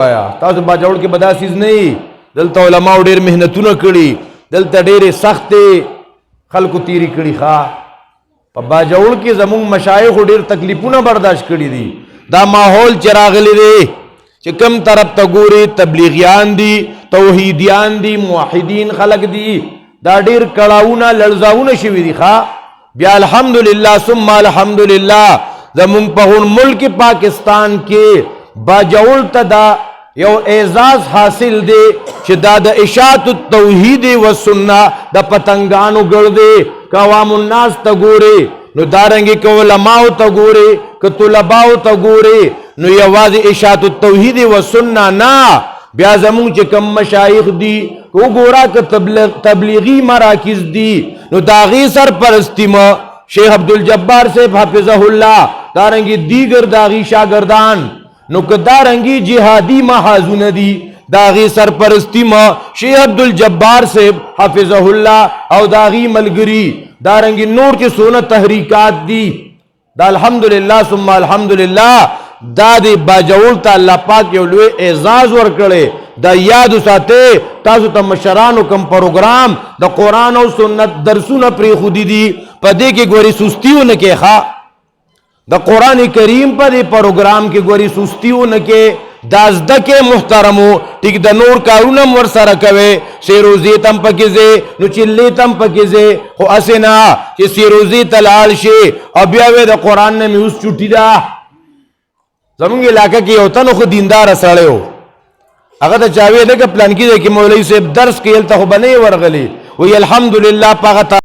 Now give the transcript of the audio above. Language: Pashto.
تاسو باجوړ کې بداسیز نه دلته علماء ډېر مهنتونه کړي دلته ډېر سخت خلکو تیری کړي ښا په باجوړ کې زموږ مشایخ ډېر تکلیفونه برداشت کړي دي دا ماحول چراغلی دی چې کم طرف ته ګوري تبلیغیان دي توحیدیان دي موحدین خلق دي دا ډېر کړهونه لړزاونه شوي دي ښا بیا الحمدلله ثم الحمدلله زموږ په ملک پاکستان کې باجوړ ته دا یو اعزاز حاصل دی چې دا د اشاعت التوحید و سنت د پتنګانو ګرځي قوام الناس ته ګوري نو دارنګي کو علماء ته ګوري ک طلباء ته ګوري نو یوازې اشاعت التوحید و سنت نه بیا زموږ چې کم مشایخ دي وګورا ک تبلیغی مراکز دي نو داغي سرپرستی ما شیخ عبدالجبار صاحب حفظه الله دارنګي دیگر داغي شاگردان نو کدارنگی جہادی محاذون دی داغی سرپرستی ما شیخ عبدالجبار صاحب حفظہ اللہ او داغی ملگری دارنگی نور کی سونا تحریکات دی دا الحمدللہ ثم الحمدللہ دا دی باجوڑ تا اللہ پاک یولوے اعزاز ورکڑے دا یاد ساتے تاسو تا مشرانو کم پروگرام دا قرآن و سنت درسون پری خودی دی پا دے کے گوری سستیو نکے خواہ دا قرآن کریم پر دی پروگرام کی گوری سستیو نکے دازدک محترمو ٹھیک دا نور کارونم ورسر کوے سیروزی تم پکیزے نو چلی تم پکیزے خو اسنا چی سیروزی تلال شے ابیاوے دا قرآن نمی اس چوٹی دا زمانگی علاقہ کی ہوتا نو خود دیندار سڑے ہو اگر تا چاہوے دے کہ پلان کی دے کہ مولی سے درس کی التخو بنے ورغلی وی الحمدللہ پاگتا